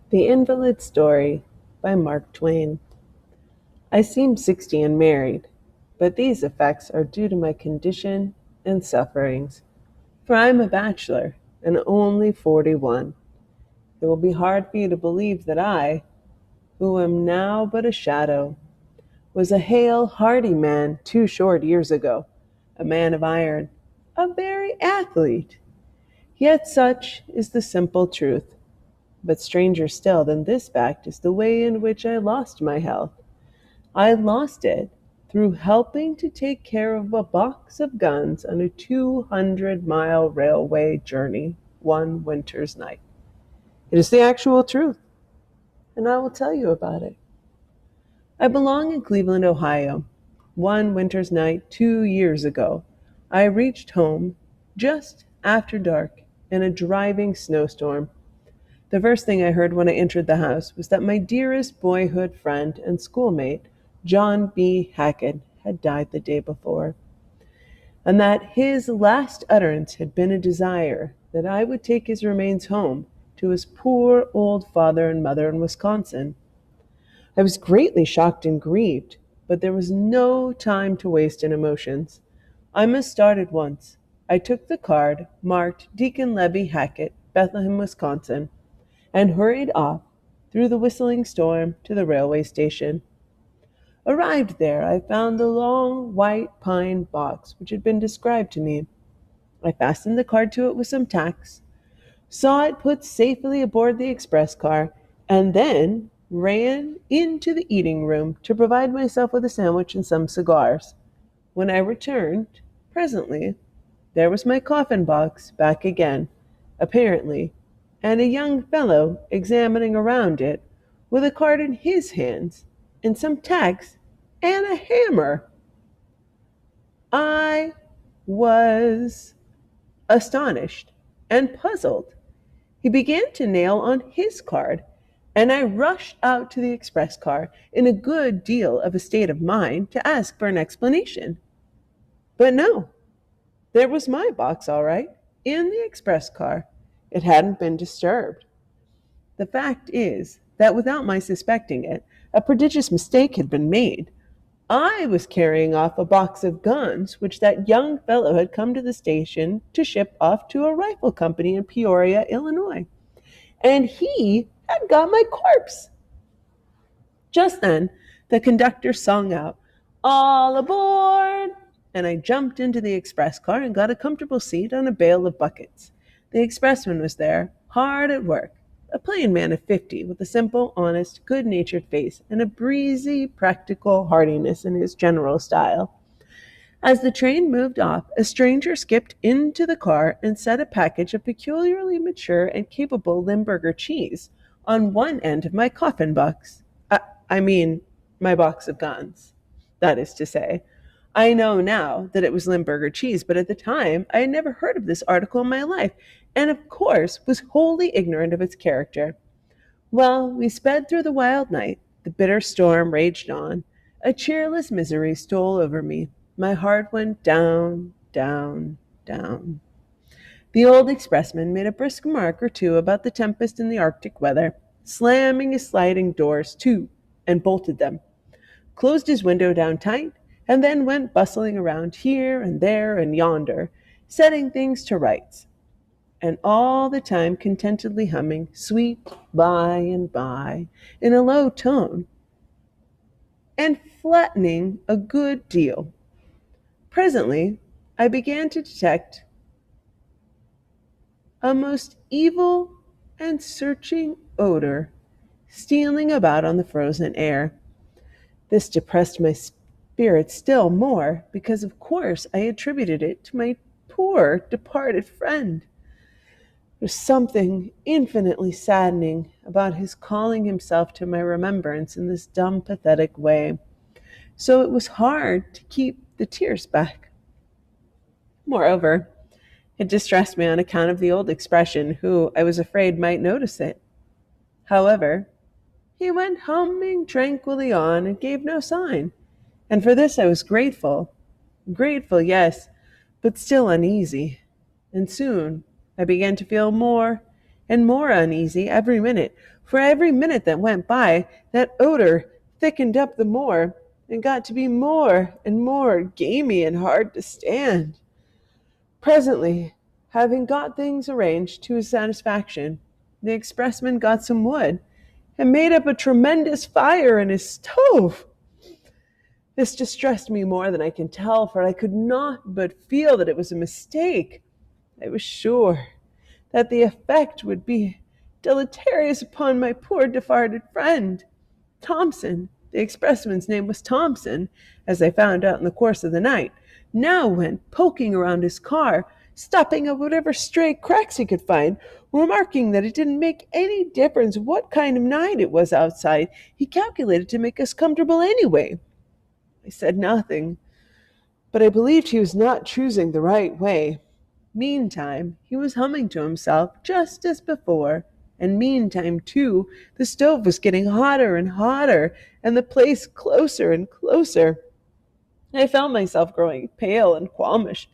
The Invalid Story by Mark Twain. I seem 60 and married, but these effects are due to my condition and sufferings, for I am a bachelor and only 41. It will be hard for you to believe that I, who am now but a shadow, was a hale, hearty man 2 short years ago, a man of iron, a very athlete. Yet such is the simple truth. But stranger still than this fact is the way in which I lost my health. I lost it through helping to take care of a box of guns on a 200-mile railway journey one winter's night. It is the actual truth, and I will tell you about it. I belong in Cleveland, Ohio. One winter's night 2 years ago, I reached home just after dark in a driving snowstorm. The first thing I heard when I entered the house was that my dearest boyhood friend and schoolmate, John B. Hackett, had died the day before, and that his last utterance had been a desire that I would take his remains home to his poor old father and mother in Wisconsin. I was greatly shocked and grieved, but there was no time to waste in emotions. I must start at once. I took the card marked Deacon Levy Hackett, Bethlehem, Wisconsin, and hurried off through the whistling storm to the railway station. Arrived there, I found the long white pine box which had been described to me. I fastened the card to it with some tacks, saw it put safely aboard the express car, and then ran into the eating room to provide myself with a sandwich and some cigars. When I returned, presently, there was my coffin box back again, apparently, and a young fellow examining around it with a card in his hands and some tacks and a hammer. I was astonished and puzzled. He began to nail on his card, and I rushed out to the express car in a good deal of a state of mind to ask for an explanation. But no, there was my box all right, in the express car. It hadn't been disturbed. The fact is that without my suspecting it, a prodigious mistake had been made. I was carrying off a box of guns which that young fellow had come to the station to ship off to a rifle company in Peoria, Illinois. And he had got my corpse. Just then, the conductor sung out, "All aboard!" And I jumped into the express car and got a comfortable seat on a bale of buckets. The expressman was there, hard at work, a plain man of 50, with a simple, honest, good-natured face and a breezy, practical heartiness in his general style. As the train moved off, a stranger skipped into the car and set a package of peculiarly mature and capable Limburger cheese on one end of my coffin box. I mean, my box of guns, that is to say. I know now that it was Limburger cheese, but at the time I had never heard of this article in my life, and of course was wholly ignorant of its character. Well, we sped through the wild night. The bitter storm raged on. A cheerless misery stole over me. My heart went down, down, down. The old expressman made a brisk remark or two about the tempest and the Arctic weather, slamming his sliding doors to and bolted them, closed his window down tight, and then went bustling around here and there and yonder, setting things to rights, and all the time contentedly humming "Sweet by and by" in a low tone, and flattening a good deal. Presently, I began to detect a most evil and searching odor stealing about on the frozen air. This depressed my spirits still more, because of course I attributed it to my poor departed friend. There's something infinitely saddening about his calling himself to my remembrance in this dumb, pathetic way, so it was hard to keep the tears back. Moreover, it distressed me on account of the old expression, who I was afraid might notice it. However, he went humming tranquilly on and gave no sign, and for this I was grateful. Grateful, yes, but still uneasy. And soon I began to feel more and more uneasy every minute. For every minute that went by, that odor thickened up the more, and got to be more and more gamey and hard to stand. Presently, having got things arranged to his satisfaction, the expressman got some wood and made up a tremendous fire in his stove. This distressed me more than I can tell, for I could not but feel that it was a mistake. I was sure that the effect would be deleterious upon my poor departed friend. Thompson, the expressman's name was Thompson, as I found out in the course of the night, now went poking around his car, stopping at whatever stray cracks he could find, remarking that it didn't make any difference what kind of night it was outside. He calculated to make us comfortable anyway. I said nothing, but I believed he was not choosing the right way. Meantime, he was humming to himself just as before, and meantime, too, the stove was getting hotter and hotter, and the place closer and closer. I felt myself growing pale and qualmish,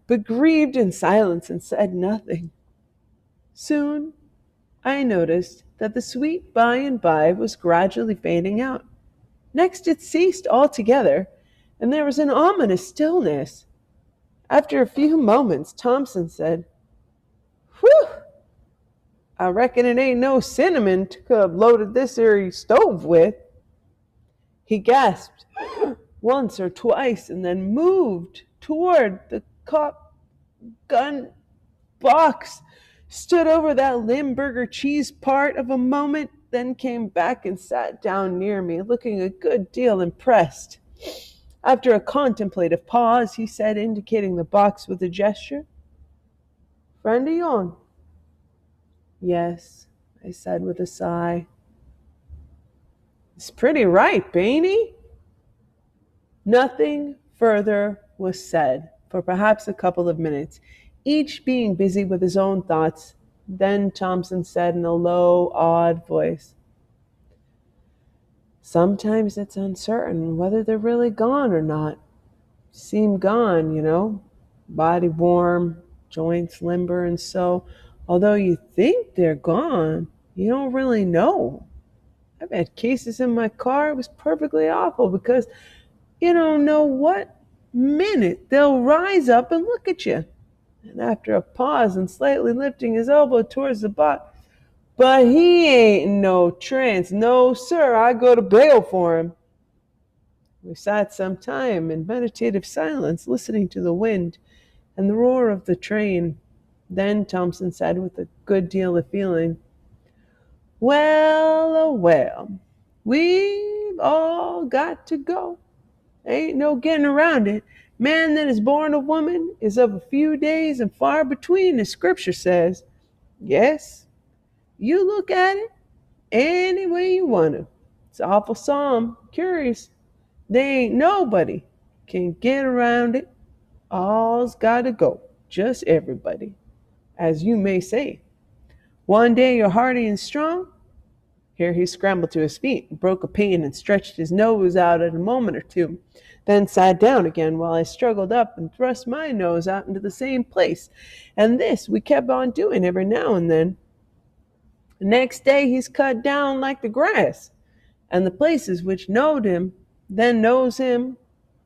but grieved in silence and said nothing. Soon I noticed that the sweet by and by was gradually fading out. Next it ceased altogether, and there was an ominous stillness. After a few moments, Thompson said, "Whew! I reckon it ain't no cinnamon to have loaded this ere stove with." He gasped once or twice and then moved toward the cop gun box, stood over that Limburger cheese part of a moment, then came back and sat down near me, looking a good deal impressed. After a contemplative pause, he said, indicating the box with a gesture, "Friend of yourn?" "Yes," I said with a sigh. "It's pretty ripe, ain't he?" Nothing further was said for perhaps a couple of minutes, each being busy with his own thoughts. Then Thompson said in a low, awed voice, "Sometimes it's uncertain whether they're really gone or not. Seem gone, body warm, joints limber, and so, although you think they're gone, you don't really know. I've had cases in my car, it was perfectly awful because you don't know what minute they'll rise up and look at you." And after a pause and slightly lifting his elbow towards the box, "But he ain't in no trance. No, sir, I go to bail for him." We sat some time in meditative silence, listening to the wind and the roar of the train. Then Thompson said with a good deal of feeling, "Well, well, we've all got to go. Ain't no getting around it. Man that is born of woman is of a few days and far between, as Scripture says. Yes, you look at it any way you want to. It's awful solemn, curious. They ain't nobody can get around it. All's got to go, just everybody, as you may say. One day you're hearty and strong." Here he scrambled to his feet, broke a pane, and stretched his nose out at a moment or two, then sat down again while I struggled up and thrust my nose out into the same place, and this we kept on doing every now and then. The next day he's cut down like the grass, and the places which knowed him then knows him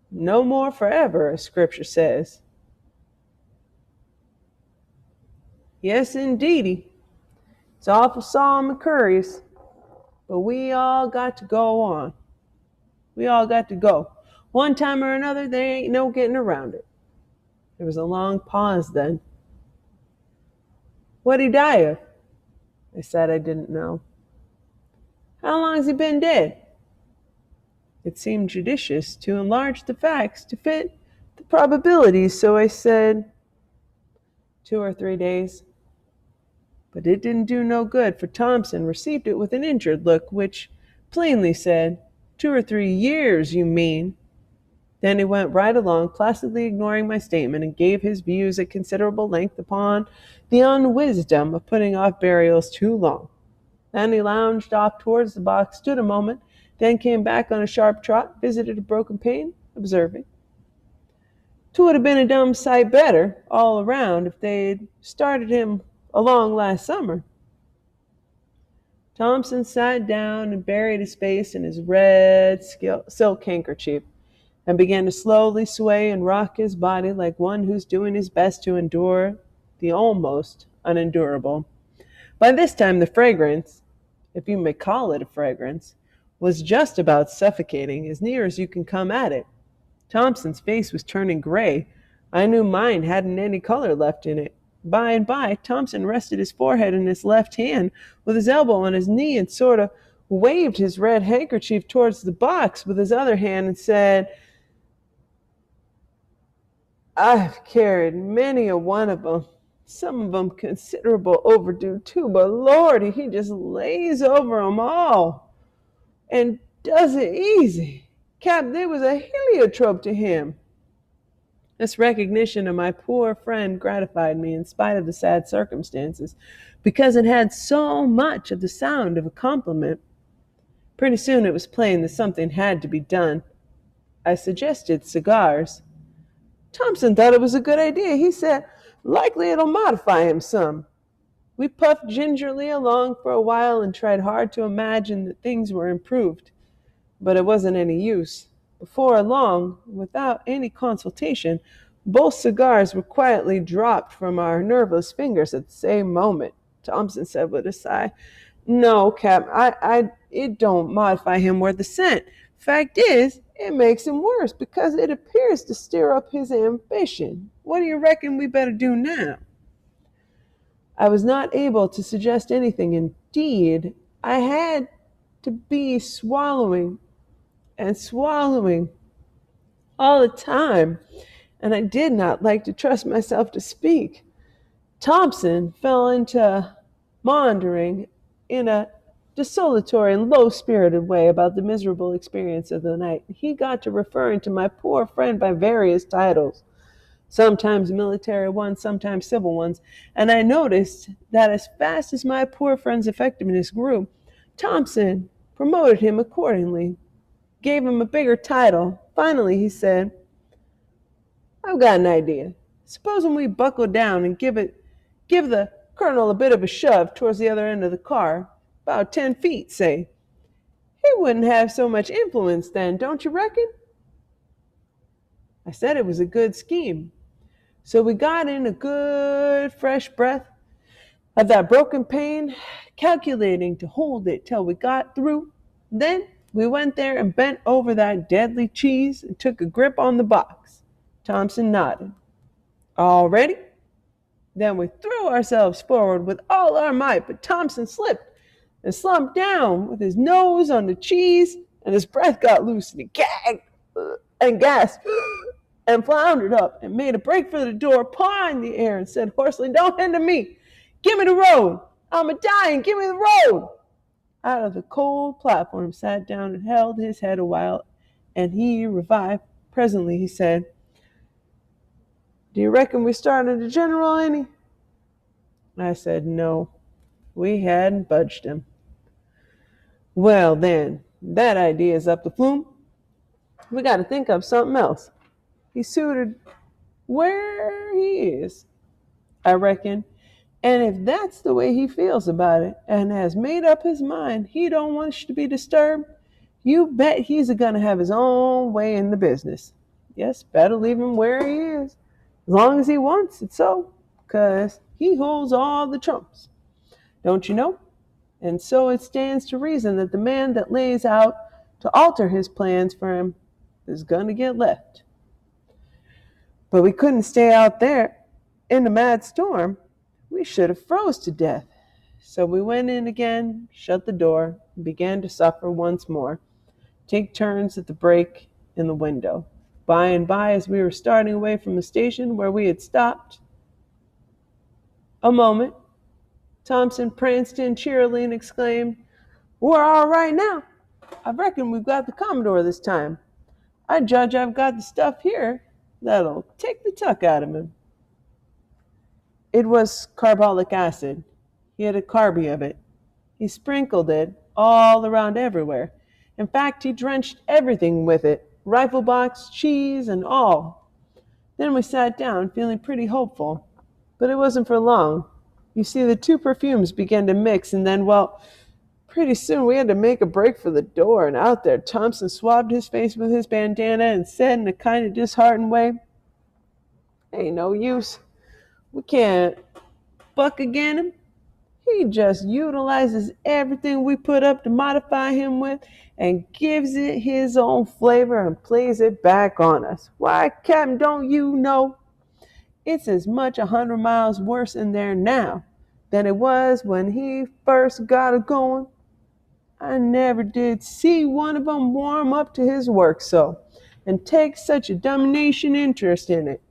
no more forever, as Scripture says. Yes, indeedy. It's awful solemn and curious, but we all got to go on. We all got to go. One time or another, there ain't no getting around it." There was a long pause then. "What'd he die of?" I said I didn't know. "How long's he been dead?" It seemed judicious to enlarge the facts to fit the probabilities, so I said 2 or 3 days. But it didn't do no good, for Thompson received it with an injured look, which plainly said, 2 or 3 years, you mean." Then he went right along, placidly ignoring my statement, and gave his views at considerable length upon the unwisdom of putting off burials too long. Then he lounged off towards the box, stood a moment, then came back on a sharp trot, visited a broken pane, observing, "'Twould have been a dumb sight better, all around, if they'd started him along last summer. Thompson sat down and buried his face in his red silk handkerchief and began to slowly sway and rock his body like one who's doing his best to endure the almost unendurable. By this time, the fragrance, if you may call it a fragrance, was just about suffocating, as near as you can come at it. Thompson's face was turning gray. I knew mine hadn't any color left in it. By and by, Thompson rested his forehead in his left hand with his elbow on his knee and sort of waved his red handkerchief towards the box with his other hand and said, "I've carried many a one of 'em. Some of 'em considerable overdue, too, but Lordy, he just lays over 'em all and does it easy. Cap, they was a heliotrope to him." This recognition of my poor friend gratified me in spite of the sad circumstances, because it had so much of the sound of a compliment. Pretty soon it was plain that something had to be done. I suggested cigars. Thompson thought it was a good idea. He said, "Likely it'll modify him some." We puffed gingerly along for a while and tried hard to imagine that things were improved. But it wasn't any use. Before long, without any consultation, both cigars were quietly dropped from our nerveless fingers at the same moment. Thompson said with a sigh, "No, Cap, it don't modify him worth a cent. Fact is, it makes him worse because it appears to stir up his ambition. What do you reckon we better do now?" I was not able to suggest anything. Indeed, I had to be swallowing and swallowing all the time, and I did not like to trust myself to speak. Thompson fell into maundering in a desultory and low-spirited way about the miserable experience of the night. He got to referring to my poor friend by various titles, sometimes military ones, sometimes civil ones, and I noticed that as fast as my poor friend's effectiveness grew, Thompson promoted him accordingly, gave him a bigger title. Finally, he said, "I've got an idea. Supposing we buckle down and give the colonel a bit of a shove towards the other end of the car, about 10 feet, say. He wouldn't have so much influence then, don't you reckon?" I said it was a good scheme. So we got in a good fresh breath of that broken pane, calculating to hold it till we got through. Then we went there and bent over that deadly cheese and took a grip on the box. Thompson nodded. "All ready?" Then we threw ourselves forward with all our might, but Thompson slipped and slumped down with his nose on the cheese, and his breath got loose, and he gagged and gasped and floundered up and made a break for the door, pawing the air, and said hoarsely, "Don't hinder me. Give me the road. I'm a-dying. Give me the road." Out of the cold platform sat down and held his head a while, and he revived. Presently he said, "Do you reckon we started a general any?" I said no. We hadn't budged him. "Well, then, that idea's up the flume. We got to think of something else. He's suited where he is, I reckon. And if that's the way he feels about it and has made up his mind he don't want to be disturbed, you bet he's going to have his own way in the business. Yes, better leave him where he is, as long as he wants it so, 'cause he holds all the trumps, don't you know? And so it stands to reason that the man that lays out to alter his plans for him is going to get left." But we couldn't stay out there in the mad storm. We should have froze to death. So we went in again, shut the door, and began to suffer once more, take turns at the break in the window. By and by, as we were starting away from the station where we had stopped a moment, Thompson pranced in cheerily and exclaimed, "We're all right now. I reckon we've got the Commodore this time. I judge I've got the stuff here that'll take the tuck out of him." It was carbolic acid. He had a carby of it. He sprinkled it all around everywhere. In fact, he drenched everything with it, rifle box, cheese, and all. Then we sat down, feeling pretty hopeful. But it wasn't for long. You see, the two perfumes began to mix, and then, well, Pretty soon we had to make a break for the door, and out there Thompson swabbed his face with his bandana and said in a kind of disheartened way, "Ain't no use. We can't buck again him. He just utilizes everything we put up to modify him with and gives it his own flavor and plays it back on us. Why, Captain, don't you know? It's as much 100 miles worse in there now than it was when he first got it going. I never did see one of 'em warm up to his work so, and take such a domination interest in it.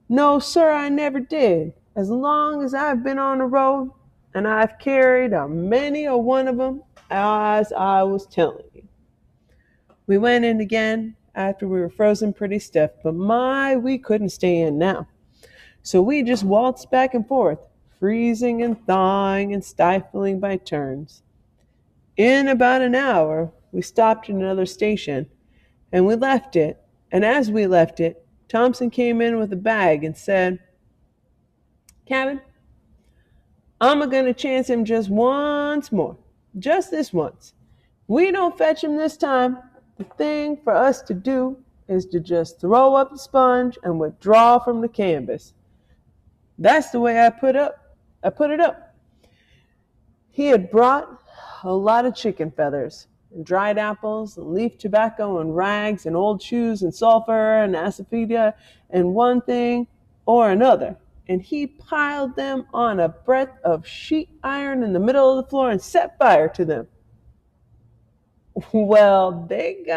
No, sir, I never did. As long as I've been on the road, and I've carried a many a one of 'em, as I was telling you." We went in again after we were frozen pretty stiff, but my, we couldn't stay in now. So we just waltzed back and forth, freezing and thawing and stifling by turns. In about an hour, we stopped at another station, and we left it. And as we left it, Thompson came in with a bag and said, "Captain, I'm a gonna chance him just once more. Just this once. If we don't fetch him this time, the thing for us to do is to just throw up the sponge and withdraw from the canvas." That's the way I put it up. He had brought a lot of chicken feathers, and dried apples, and leaf tobacco, and rags, and old shoes, and sulfur, and asafoetida, and one thing or another. And he piled them on a breadth of sheet iron in the middle of the floor and set fire to them. Well,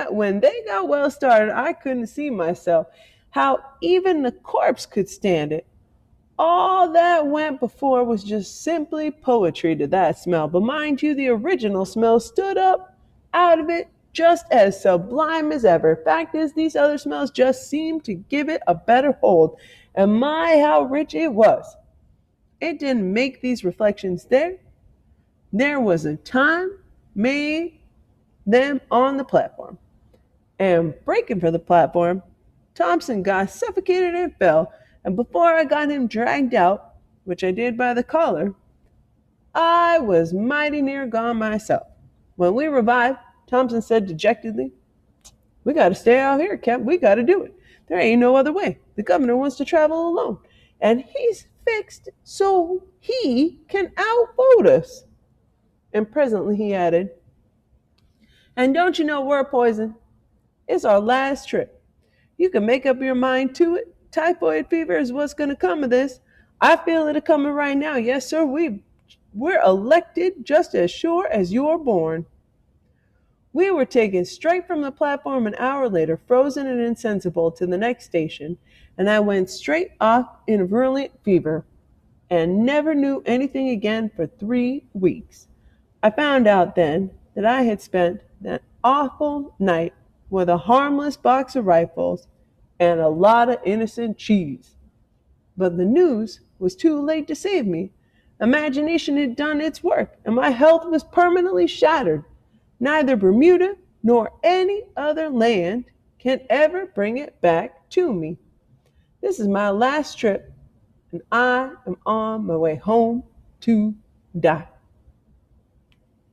when they got well started, I couldn't see myself how even the corpse could stand it. All that went before was just simply poetry to that smell. But mind you, the original smell stood up out of it just as sublime as ever. Fact is, these other smells just seemed to give it a better hold. And my, how rich it was. It didn't make these reflections there. There was a time made them on the platform. And breaking for the platform, Thompson got suffocated and fell, and before I got him dragged out, which I did by the collar, I was mighty near gone myself. When we revived, Thompson said dejectedly, "We got to stay out here, Cap. We got to do it. There ain't no other way. The governor wants to travel alone, and he's fixed so he can outvote us." And presently he added, "And don't you know we're poison? It's our last trip. You can make up your mind to it. Typhoid fever is what's going to come of this. I feel it coming right now. Yes, sir, we're elected just as sure as you're born." We were taken straight from the platform an hour later, frozen and insensible, to the next station, and I went straight off in a virulent fever and never knew anything again for 3 weeks. I found out then that I had spent that awful night with a harmless box of rifles and a lot of innocent cheese. But the news was too late to save me. Imagination had done its work, and my health was permanently shattered. Neither Bermuda nor any other land can ever bring it back to me. This is my last trip, and I am on my way home to die.